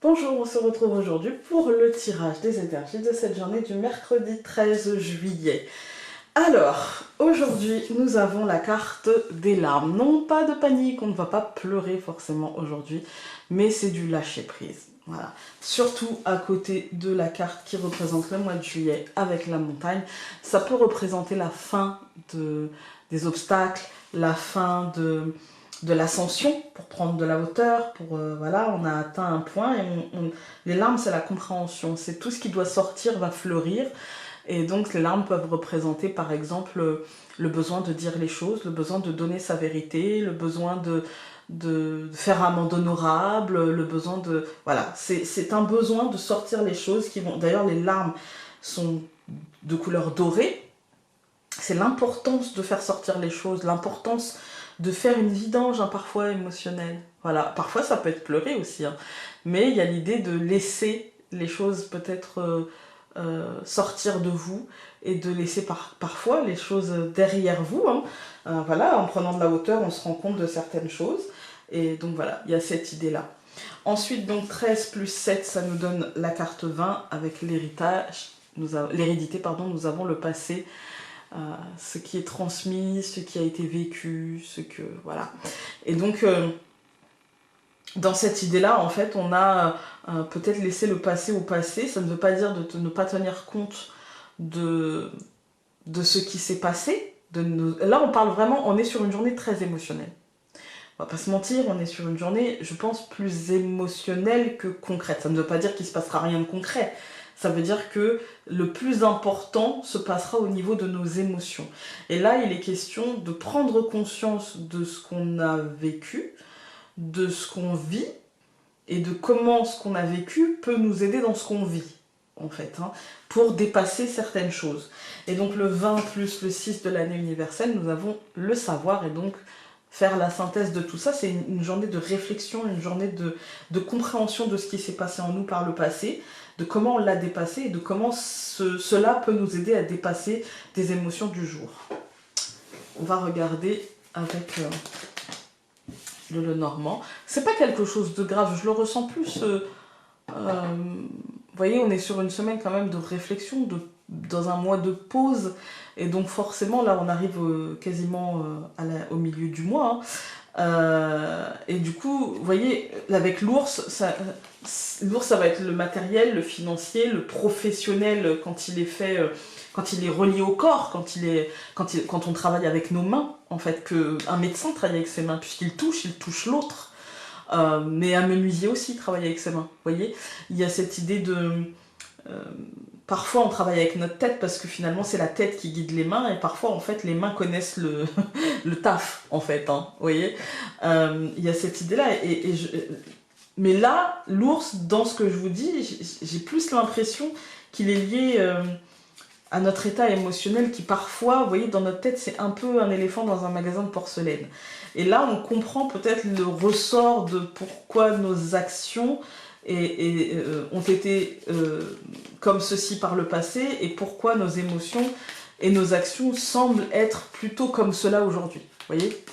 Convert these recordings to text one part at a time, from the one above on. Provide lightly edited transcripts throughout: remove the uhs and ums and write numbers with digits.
Bonjour, on se retrouve aujourd'hui pour le tirage des énergies de cette journée du mercredi 13 juillet. Alors, aujourd'hui, nous avons la carte des larmes. Non, pas de panique, on ne va pas pleurer forcément aujourd'hui, mais c'est du lâcher prise. Voilà. Surtout à côté de la carte qui représente le mois de juillet avec la montagne, ça peut représenter la fin des obstacles, la fin de l'ascension pour prendre de la hauteur, voilà, on a atteint un point et les larmes c'est la compréhension, c'est tout ce qui doit sortir va fleurir. Et donc les larmes peuvent représenter par exemple le besoin de dire les choses, le besoin de donner sa vérité, le besoin de faire un monde honorable, le besoin de... Voilà, c'est un besoin de sortir les choses qui vont... D'ailleurs les larmes sont de couleur dorée, c'est l'importance de faire sortir les choses, l'importance de faire une vidange parfois émotionnelle. Voilà, parfois ça peut être pleurer aussi, hein. Mais il y a l'idée de laisser les choses peut-être sortir de vous et de laisser parfois les choses derrière vous, hein. Voilà, en prenant de la hauteur, on se rend compte de certaines choses. Et donc voilà, il y a cette idée-là. Ensuite, donc 13 plus 7, ça nous donne la carte 20 avec l'héritage. L'hérédité, pardon, nous avons le passé, ce qui est transmis, ce qui a été vécu, ce que... Voilà. Et donc, dans cette idée-là, en fait, on a peut-être laissé le passé au passé. Ça ne veut pas dire de ne pas tenir compte de ce qui s'est passé. Là, on parle vraiment, on est sur une journée très émotionnelle. On va pas se mentir, on est sur une journée, je pense, plus émotionnelle que concrète. Ça ne veut pas dire qu'il se passera rien de concret. Ça veut dire que le plus important se passera au niveau de nos émotions. Et là, il est question de prendre conscience de ce qu'on a vécu, de ce qu'on vit, et de comment ce qu'on a vécu peut nous aider dans ce qu'on vit, en fait, hein, pour dépasser certaines choses. Et donc le 20 plus le 6 de l'année universelle, nous avons le savoir, et donc faire la synthèse de tout ça, c'est une journée de réflexion, une journée de compréhension de ce qui s'est passé en nous par le passé, de comment on l'a dépassé et de comment cela peut nous aider à dépasser des émotions du jour. On va regarder avec le Lenormand. C'est pas quelque chose de grave, je le ressens plus... vous voyez, on est sur une semaine quand même de réflexion, dans un mois de pause, et donc forcément là on arrive quasiment au milieu du mois, hein. Et du coup, vous voyez, avec l'ours, l'ours ça va être le matériel, le financier, le professionnel quand il est fait, quand il est relié au corps, quand on travaille avec nos mains, en fait, qu'un médecin travaille avec ses mains, puisqu'il touche l'autre. Mais un menuisier aussi travaille avec ses mains, vous voyez. Il y a cette idée de... parfois on travaille avec notre tête parce que finalement c'est la tête qui guide les mains, et parfois en fait les mains connaissent le taf, en fait, hein, vous voyez. Il y a cette idée-là, mais là, l'ours, dans ce que je vous dis, j'ai plus l'impression qu'il est lié à notre état émotionnel qui parfois, vous voyez, dans notre tête, c'est un peu un éléphant dans un magasin de porcelaine. Et là, on comprend peut-être le ressort de pourquoi nos actions ont été comme ceci par le passé, et pourquoi nos émotions et nos actions semblent être plutôt comme cela aujourd'hui. Vous voyez ?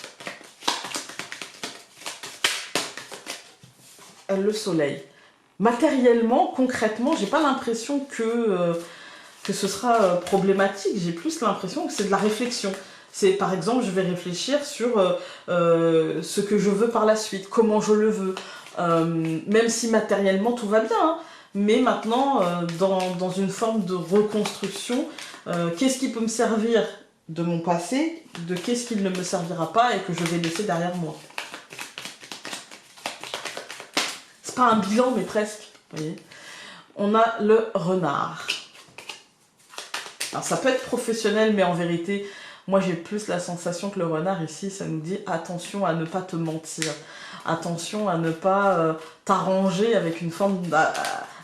Le soleil. Matériellement, concrètement, j'ai pas l'impression que ce sera problématique. J'ai plus l'impression que c'est de la réflexion. C'est, par exemple, je vais réfléchir sur ce que je veux par la suite, comment je le veux, même si matériellement tout va bien, hein, mais maintenant, dans une forme de reconstruction, qu'est-ce qui peut me servir de mon passé, de qu'est-ce qui ne me servira pas et que je vais laisser derrière moi. C'est pas un bilan, mais presque, vous voyez. On a le renard. Alors ça peut être professionnel, mais en vérité, moi j'ai plus la sensation que le renard ici, ça nous dit attention à ne pas te mentir, attention à ne pas t'arranger avec une forme,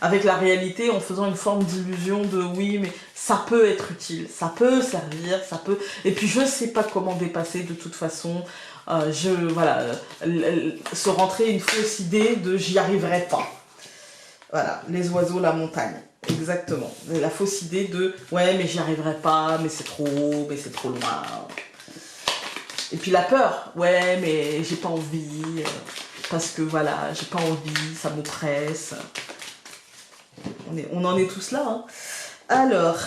avec la réalité, en faisant une forme d'illusion de oui, mais ça peut être utile, ça peut servir, ça peut... Et puis je sais pas comment dépasser de toute façon, voilà, se rentrer une fausse idée de j'y arriverai pas. Voilà, les oiseaux, la montagne. Exactement. La fausse idée de ouais, mais j'y arriverai pas, mais c'est trop loin. Et puis la peur, ouais, mais j'ai pas envie. parce que voilà, j'ai pas envie, ça m'oppresse. On en est tous là. Hein. Alors,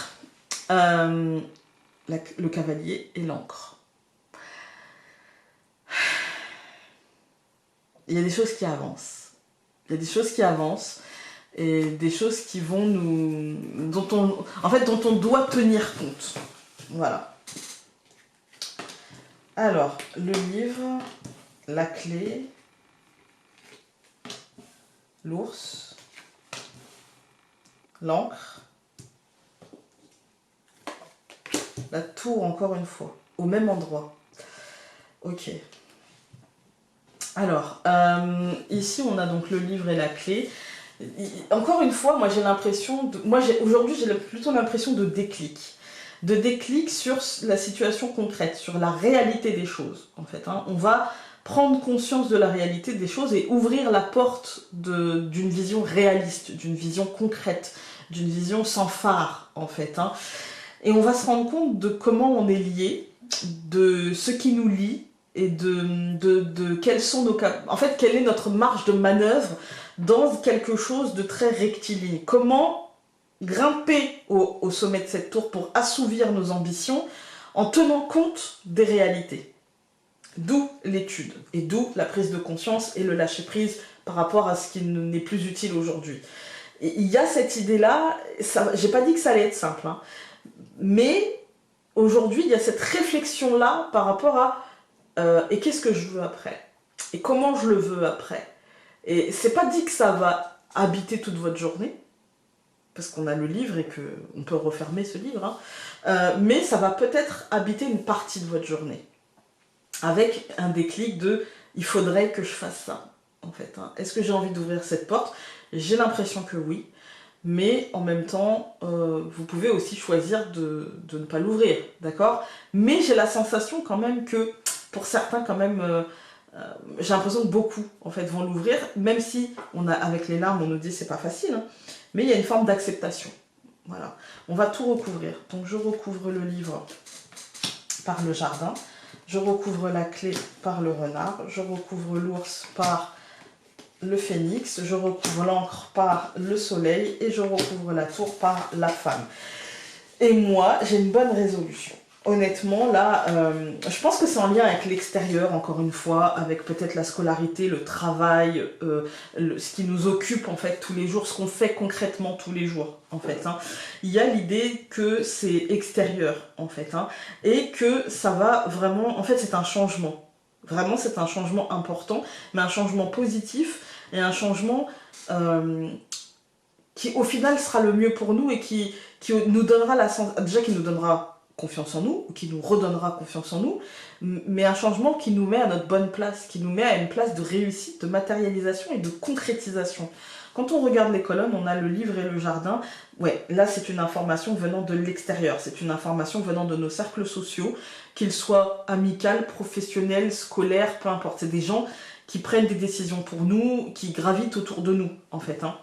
le cavalier et l'encre. Il y a des choses qui avancent. Il y a des choses qui avancent et des choses qui vont dont on doit tenir compte. Voilà. Alors, le livre, la clé, l'ours, l'encre, la tour encore une fois, au même endroit. Ok. Alors, ici on a donc le livre et la clé. Encore une fois, moi j'ai l'impression, aujourd'hui j'ai plutôt l'impression de déclic. De déclic sur la situation concrète, sur la réalité des choses, en fait. Hein. On va prendre conscience de la réalité des choses et ouvrir la porte d'une vision réaliste, d'une vision concrète, d'une vision sans phare, en fait. Hein. Et on va se rendre compte de comment on est lié, de ce qui nous lie, et de quelles sont nos en fait, quelle est notre marge de manœuvre dans quelque chose de très rectiligne. Comment grimper au sommet de cette tour pour assouvir nos ambitions en tenant compte des réalités. D'où l'étude, et d'où la prise de conscience et le lâcher-prise par rapport à ce qui n'est plus utile aujourd'hui. Et il y a cette idée-là, j'ai pas dit que ça allait être simple, hein, mais aujourd'hui, il y a cette réflexion-là par rapport à et qu'est-ce que je veux après? Et comment je le veux après? Et c'est pas dit que ça va habiter toute votre journée, parce qu'on a le livre et qu'on peut refermer ce livre, hein, mais ça va peut-être habiter une partie de votre journée, avec un déclic de « il faudrait que je fasse ça ». En fait, hein. Est-ce que j'ai envie d'ouvrir cette porte? J'ai l'impression que oui, mais en même temps, vous pouvez aussi choisir de ne pas l'ouvrir, d'accord? Mais j'ai la sensation quand même que pour certains, quand même, j'ai l'impression que beaucoup, en fait, vont l'ouvrir, même si, avec les larmes, on nous dit c'est pas facile, hein, mais il y a une forme d'acceptation. Voilà. On va tout recouvrir. Donc, je recouvre le livre par le jardin, je recouvre la clé par le renard, je recouvre l'ours par le phénix, je recouvre l'encre par le soleil et je recouvre la tour par la femme. Et moi, j'ai une bonne résolution. Honnêtement, là, je pense que c'est en lien avec l'extérieur, encore une fois, avec peut-être la scolarité, le travail, ce qui nous occupe, en fait, tous les jours, ce qu'on fait concrètement tous les jours, en fait. Hein. Il y a l'idée que c'est extérieur, en fait, hein, et que ça va vraiment... En fait, c'est un changement. Vraiment, c'est un changement important, mais un changement positif, et un changement qui, au final, sera le mieux pour nous, et qui nous donnera déjà qui nous donnera confiance en nous, ou qui nous redonnera confiance en nous, mais un changement qui nous met à notre bonne place, qui nous met à une place de réussite, de matérialisation et de concrétisation. Quand on regarde les colonnes, on a le livre et le jardin. Ouais, là c'est une information venant de l'extérieur, c'est une information venant de nos cercles sociaux, qu'ils soient amicaux, professionnels, scolaires, peu importe. C'est des gens qui prennent des décisions pour nous, qui gravitent autour de nous, en fait, hein.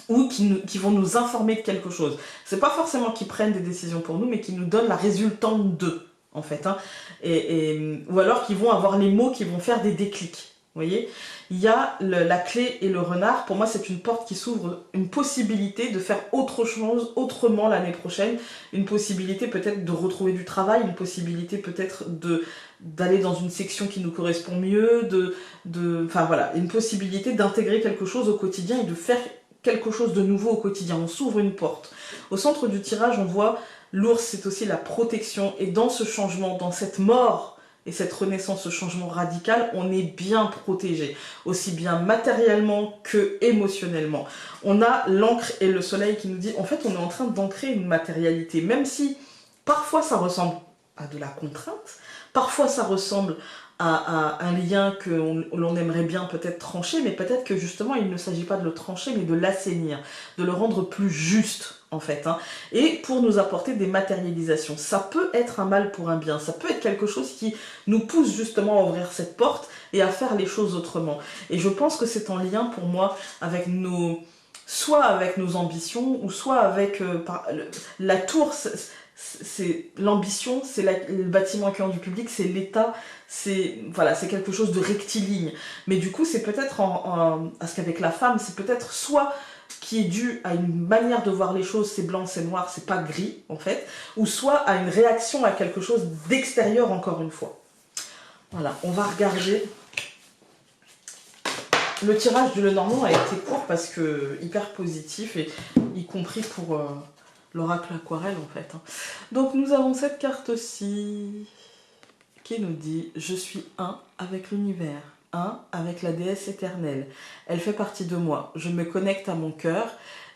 Ou qui vont nous informer de quelque chose. C'est pas forcément qu'ils prennent des décisions pour nous, mais qui nous donnent la résultante d'eux, en fait. Hein. Ou alors qu'ils vont avoir les mots qui vont faire des déclics. Vous voyez? Il y a la clé et le renard. Pour moi, c'est une porte qui s'ouvre, une possibilité de faire autre chose, autrement l'année prochaine. Une possibilité peut-être de retrouver du travail, une possibilité peut-être d'aller dans une section qui nous correspond mieux, enfin voilà, une possibilité d'intégrer quelque chose au quotidien et de faire quelque chose de nouveau au quotidien, on s'ouvre une porte. Au centre du tirage, on voit l'ours, c'est aussi la protection, et dans ce changement, dans cette mort et cette renaissance, ce changement radical, on est bien protégé, aussi bien matériellement que émotionnellement. On a l'encre et le soleil qui nous dit, en fait, on est en train d'ancrer une matérialité, même si parfois ça ressemble à de la contrainte, parfois ça ressemble à un lien que l'on aimerait bien peut-être trancher, mais peut-être que justement il ne s'agit pas de le trancher, mais de l'assainir, de le rendre plus juste, en fait, hein, et pour nous apporter des matérialisations. Ça peut être un mal pour un bien, ça peut être quelque chose qui nous pousse justement à ouvrir cette porte et à faire les choses autrement. Et je pense que c'est en lien pour moi avec soit avec nos ambitions, ou soit avec la tour. c'est l'ambition, c'est le bâtiment accueillant du public, c'est l'État, c'est voilà, c'est quelque chose de rectiligne. Mais du coup, c'est peut-être parce qu'avec la femme, c'est peut-être soit qui est dû à une manière de voir les choses, c'est blanc, c'est noir, c'est pas gris en fait, ou soit à une réaction à quelque chose d'extérieur encore une fois. Voilà, on va regarder. Le tirage du Lenormand a été court parce que hyper positif, et y compris pour l'oracle aquarelle en fait. Donc nous avons cette carte-ci qui nous dit « Je suis un avec l'univers, un avec la déesse éternelle. Elle fait partie de moi, je me connecte à mon cœur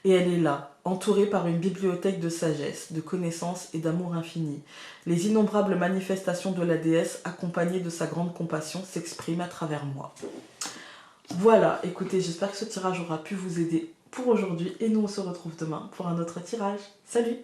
et elle est là, entourée par une bibliothèque de sagesse, de connaissances et d'amour infini. Les innombrables manifestations de la déesse, accompagnées de sa grande compassion, s'expriment à travers moi. » Voilà, écoutez, j'espère que ce tirage aura pu vous aider pour aujourd'hui et nous on se retrouve demain pour un autre tirage. Salut!